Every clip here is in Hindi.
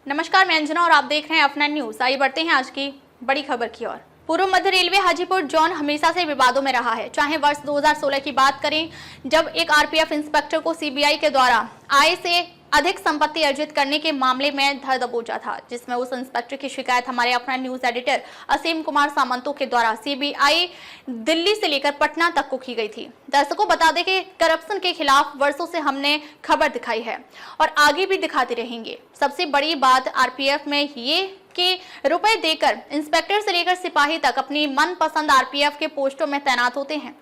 नमस्कार, मैं अंजना और आप देख रहे हैं अपना न्यूज। आइए बढ़ते हैं आज की बड़ी खबर की ओर। पूर्व मध्य रेलवे हाजीपुर जोन हमेशा से विवादों में रहा है। चाहे वर्ष 2016 की बात करें, जब एक आरपीएफ इंस्पेक्टर को सीबीआई के द्वारा आय से अधिक संपत्ति अर्जित करने के मामले में धर दबोचा था, जिसमें उस इंस्पेक्टर की शिकायत हमारे अपना न्यूज एडिटर असीम कुमार सामंतों के द्वारा सीबीआई दिल्ली से लेकर पटना तक को की गई थी। दर्शकों बता दें कि करप्शन के खिलाफ वर्षों से हमने खबर दिखाई है और आगे भी दिखाते रहेंगे। सबसे बड़ी बात आरपीएफ में ये कि रुपए देकर इंस्पेक्टर से लेकर सिपाही तक अपनी मनपसंद आरपीएफ के पोस्टों में तैनात होते हैं।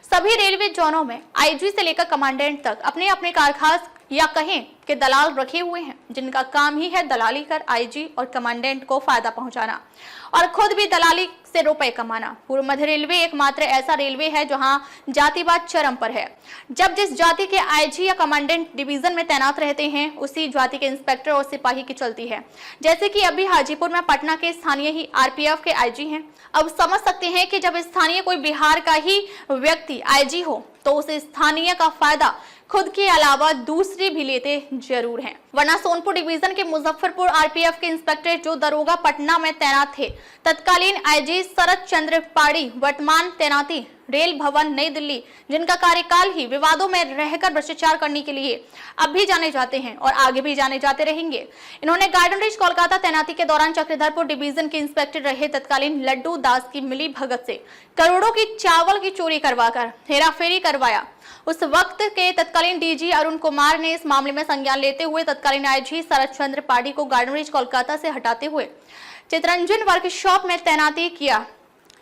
सभी रेलवे जोनों में आईजी से लेकर कमांडेंट तक अपने अपने कारखास या कहें कि दलाल रखे हुए हैं, जिनका काम ही है दलाली कर आईजी और कमांडेंट को फायदा पहुंचाना और खुद भी दलाली से रुपए कमाना। पूर्व मध्य रेलवे एकमात्र ऐसा रेलवे है जहां जातिवाद चरम पर है। जब जिस जाति के आईजी या कमांडेंट डिवीजन में तैनात रहते हैं, उसी जाति के इंस्पेक्टर और सिपाही की चलती है। जैसे कि अभी हाजीपुर में पटना के स्थानीय ही आरपीएफ के आईजी हैं। अब समझ सकते हैं कि जब स्थानीय कोई बिहार का ही व्यक्ति आईजी हो तो उस स्थानीय का फायदा खुद के अलावा दूसरे भी लेते जरूर हैं। वरना सोनपुर डिवीजन के मुजफ्फरपुर आरपीएफ के इंस्पेक्टर जो दरोगा पटना में तैनात थे, तत्कालीन आईजी शरद चंद्र पाड़ी वर्तमान तैनाती रेल भवन नई दिल्ली, जिनका कार्यकाल ही विवादों में रहकर भ्रष्टाचार करने के लिए अब भी जाने जाते हैं और आगे भी जाने जाते रहेंगे। इन्होंने गार्डन रिच कोलकाता तैनाती के दौरान चक्रधरपुर डिवीजन के इंस्पेक्टर रहे तत्कालीन लड्डू दास की मिली भगत से करोड़ों की चावल की चोरी करवाकर हेराफेरी करवाया। उस वक्त के तत्कालीन डीजी अरुण कुमार ने इस मामले में संज्ञान लेते हुए तत्कालीन आईजी शरद चंद्र पाड़ी को गार्डन रिच कोलकाता से हटाते हुए चितरंजन वर्कशॉप में तैनाती किया।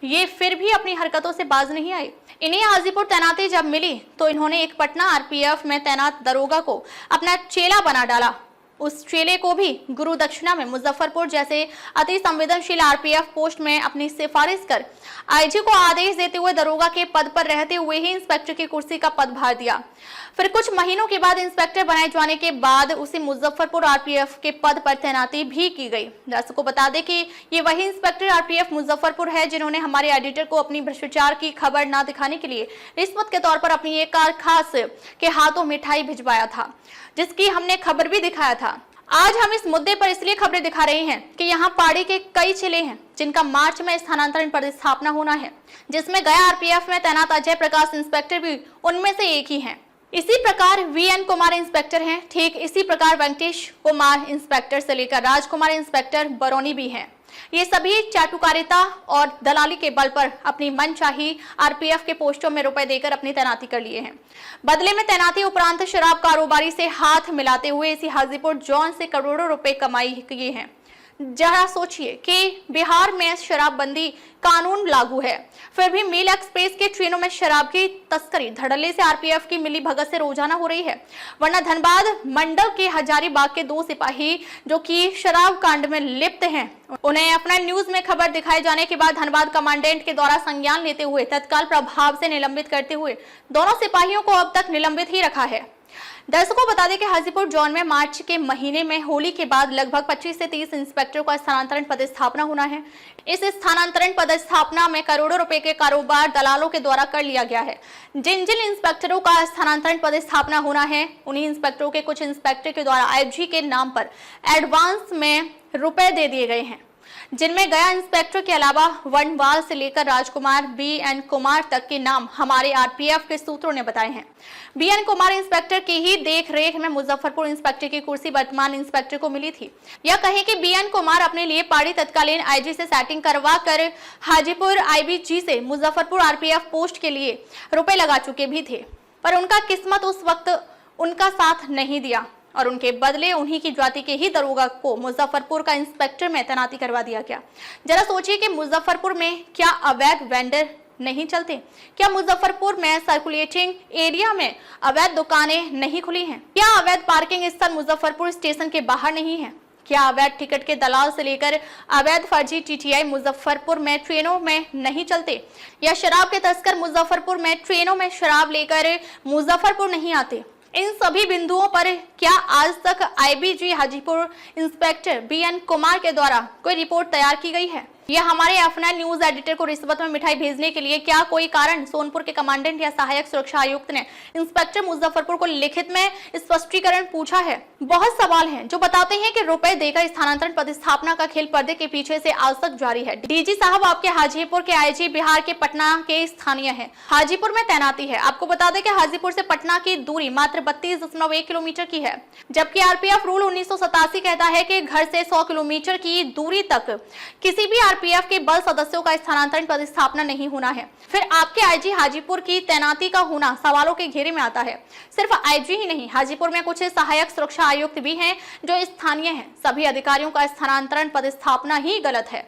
ये फिर भी अपनी हरकतों से बाज नहीं आए। इन्हें हाजीपुर तैनाती जब मिली तो इन्होंने एक पटना आरपीएफ में तैनात दरोगा को अपना चेला बना डाला। उस चेले को भी गुरु दक्षिणा में मुजफ्फरपुर जैसे अति संवेदनशील आरपीएफ पोस्ट में अपनी सिफारिश कर आईजी को आदेश देते हुए दरोगा के पद पर रहते हुए ही इंस्पेक्टर की कुर्सी का पदभार दिया। फिर कुछ महीनों के बाद इंस्पेक्टर बनाए जाने के बाद उसे मुजफ्फरपुर आरपीएफ के पद पर तैनाती भी की गई। दर्शकों बता दें कि ये वही इंस्पेक्टर आरपीएफ मुजफ्फरपुर है जिन्होंने हमारे एडिटर को अपनी भ्रष्टाचार की खबर न दिखाने के लिए रिश्वत के तौर पर अपनी एक कारखास के हाथों मिठाई भिजवाया था, जिसकी हमने खबर भी दिखाया था। आज हम इस मुद्दे पर इसलिए खबरें दिखा रहे हैं कि यहाँ पाड़ी के कई चेले हैं जिनका मार्च में स्थानांतरण पदस्थापना होना है, जिसमें गया आरपीएफ में तैनात अजय प्रकाश इंस्पेक्टर भी उनमें से एक ही हैं। इसी प्रकार वीएन कुमार इंस्पेक्टर हैं। ठीक इसी प्रकार वेंकटेश कुमार इंस्पेक्टर से लेकर राजकुमार इंस्पेक्टर बरौनी भी हैं। ये सभी चाटुकारिता और दलाली के बल पर अपनी मनचाही आरपीएफ के पोस्टों में रुपए देकर अपनी तैनाती कर लिए हैं। बदले में तैनाती उपरांत शराब कारोबारी से हाथ मिलाते हुए इसी हाजीपुर जोन से करोड़ों रुपए कमाई किए हैं। जरा सोचिए कि बिहार में शराबबंदी कानून लागू है, फिर भी मेल एक्सप्रेस के ट्रेनों में शराब की तस्करी धड़ल्ले से आरपीएफ की मिली भगत से रोजाना हो रही है। वरना धनबाद मंडल के हजारीबाग के 2 सिपाही जो कि शराब कांड में लिप्त हैं, उन्हें अपना न्यूज में खबर दिखाए जाने के बाद धनबाद कमांडेंट के द्वारा संज्ञान लेते हुए तत्काल प्रभाव से निलंबित करते हुए दोनों सिपाहियों को अब तक निलंबित ही रखा है। दर्शकों बता दें कि हाजीपुर जोन में मार्च के महीने में होली के बाद लगभग 25 से 30 इंस्पेक्टरों का स्थानांतरण पदस्थापना होना है। इस स्थानांतरण पदस्थापना में करोड़ों रुपए के कारोबार दलालों के द्वारा कर लिया गया है। जिन जिन इंस्पेक्टरों का स्थानांतरण पदस्थापना होना है, उन्हीं इंस्पेक्टरों के कुछ इंस्पेक्टर के द्वारा आईजी के नाम पर एडवांस में रुपए दे दिए गए हैं, जिनमें गया इंस्पेक्टर के अलावा वनवाल से लेकर राजकुमार बीएन कुमार तक के नाम हमारे आरपीएफ के सूत्रों ने बताए हैं। बीएन कुमार इंस्पेक्टर की ही देख रेख में मुजफ्फरपुर इंस्पेक्टर की कुर्सी वर्तमान इंस्पेक्टर को मिली थी। यह कहें कि बीएन कुमार अपने लिए पाड़ी तत्कालीन आईजी से सेटिंग करवा कर हाजीपुर आईबीजी से मुजफ्फरपुर आरपीएफ पोस्ट के लिए रुपए लगा चुके भी थे, पर उनका किस्मत उस वक्त उनका साथ नहीं दिया और उनके बदले उन्हीं की जाति के ही दरोगा को मुजफ्फरपुर का इंस्पेक्टर में तैनाती करवा दिया गया। जरा सोचिए कि मुजफ्फरपुर में क्या अवैध वेंडर नहीं चलते? क्या मुजफ्फरपुर में सर्कुलेटिंग एरिया में अवैध दुकानें नहीं खुली हैं? क्या अवैध पार्किंग स्थल मुजफ्फरपुर स्टेशन के बाहर नहीं है? क्या अवैध टिकट के दलाल से लेकर अवैध फर्जी टीटीआई मुजफ्फरपुर में ट्रेनों में नहीं चलते? या शराब के तस्कर मुजफ्फरपुर में ट्रेनों में शराब लेकर मुजफ्फरपुर नहीं आते? इन सभी बिंदुओं पर क्या आज तक IBG Hajipur inspector BN Kumar के द्वारा कोई रिपोर्ट तैयार की गई है? ये हमारे F9 न्यूज एडिटर को रिश्वत में मिठाई भेजने के लिए क्या कोई कारण? सोनपुर के कमांडेंट या सहायक सुरक्षा आयुक्त ने इंस्पेक्टर मुजफ्फरपुर को लिखित में स्पष्टीकरण पूछा है। बहुत सवाल हैं जो बताते हैं कि रुपए देकर स्थानांतरण प्रतिस्थापना का खेल पर्दे के पीछे से आज तक जारी है। डीजी साहब आपके हाजीपुर के आईजी बिहार के पटना के स्थानीय है, हाजीपुर में तैनाती है। आपको बता दें कि हाजीपुर से पटना की दूरी मात्र 32.1 किलोमीटर की है, जबकि आरपीएफ रूल 1987 कहता है कि घर से 100 किलोमीटर की दूरी तक किसी भी आरपीएफ के बल सदस्यों का स्थानांतरण प्रतिस्थापना नहीं होना है। फिर आपके आईजी हाजीपुर की तैनाती का होना सवालों के घेरे में आता है। सिर्फ आईजी ही नहीं, हाजीपुर में कुछ सहायक सुरक्षा आयुक्त भी हैं जो स्थानीय हैं। सभी अधिकारियों का स्थानांतरण प्रतिस्थापना ही गलत है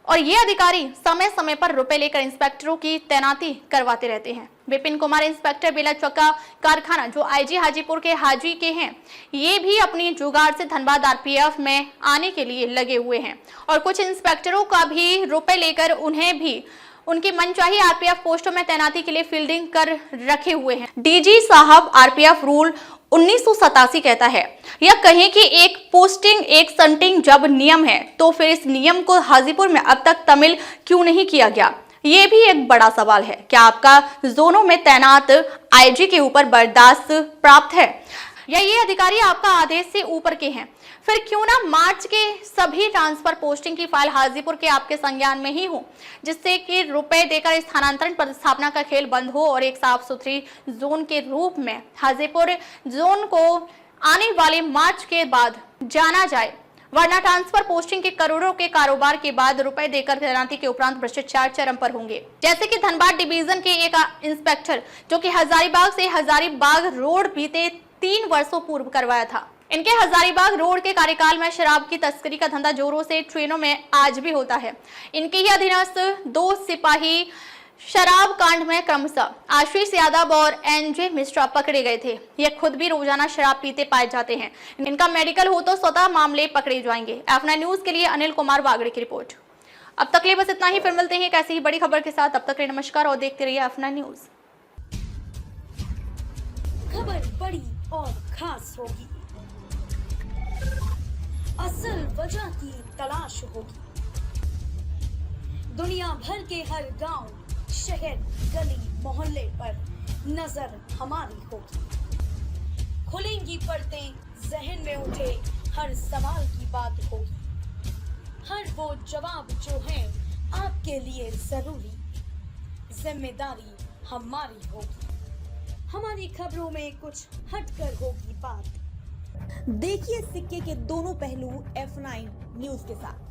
और ये अधिकारी समय समय पर रुपए लेकर इंस्पेक्टरों की तैनाती करवाते रहते हैं। विपिन कुमार इंस्पेक्टर बेला चक्का कारखाना जो आईजी हाजीपुर के हाजी के हैं, ये भी अपनी जुगाड़ से धनबाद आरपीएफ में आने के लिए लगे हुए हैं और कुछ इंस्पेक्टरों का भी रुपए लेकर उन्हें भी उनकी मनचाही आरपीएफ पोस्टों में तैनाती के लिए फील्डिंग कर रखे हुए हैं। डीजी साहब आरपीएफ रूल 1987 कहता है या कहें कि एक पोस्टिंग एक संटिंग जब नियम है तो फिर इस नियम को हाजीपुर में अब तक तामील क्यों नहीं किया गया? ये भी एक बड़ा सवाल है। क्या आपका जोनों में तैनात आईजी के ऊपर बर्दाश्त प्राप्त है या ये अधिकारी आपका आदेश से ऊपर के हैं? फिर क्यों ना मार्च के सभी ट्रांसफर पोस्टिंग की फाइल हाजीपुर के आपके संज्ञान में ही हो, जिससे कि रुपए देकर स्थानांतरण प्रतिस्थापना का खेल बंद हो और एक साफ सुथरी जोन के रूप में हाजीपुर जोन को आने वाले मार्च के बाद जाना जाए। वरना ट्रांसफर पोस्टिंग के करोड़ों के कारोबार के बाद रुपए देकर तैनाती के उपरांत भ्रष्टाचार चरम पर होंगे। जैसे कि धनबाद डिवीजन के एक इंस्पेक्टर जो कि हजारीबाग से हजारीबाग रोड बीते 3 वर्षों पूर्व करवाया था। इनके हजारीबाग रोड के कार्यकाल में शराब की तस्करी का धंधा जोरों से ट्रेनों में आज भी होता है। इनके ही अधीनस्थ 2 सिपाही शराब कांड में क्रमशः आशीष यादव और एनजे मिश्रा पकड़े गए थे। ये खुद भी रोजाना शराब पीते पाए जाते हैं। इनका मेडिकल हो तो स्वतः मामले पकड़े जाएंगे। F9 न्यूज के लिए अनिल कुमार वागड़े की रिपोर्ट। अब तक लिए बस इतना ही, फिर मिलते हैं एक ऐसी ही बड़ी खबर के साथ। अब तक के लिए नमस्कार और देखते रहिए F9 न्यूज। खबर बड़ी और खास होगी, असल वजह की तलाश होगी, दुनिया भर के हर गांव, शहर, गली, मोहल्ले पर नजर हमारी होगी। खुलेंगी पर्दें, जहन में उठे हर सवाल की बात होगी। हर वो जवाब जो है आपके लिए जरूरी, जिम्मेदारी हमारी होगी। हमारी खबरों में कुछ हटकर होगी बात। देखिए सिक्के के दोनों पहलू F9 न्यूज के साथ।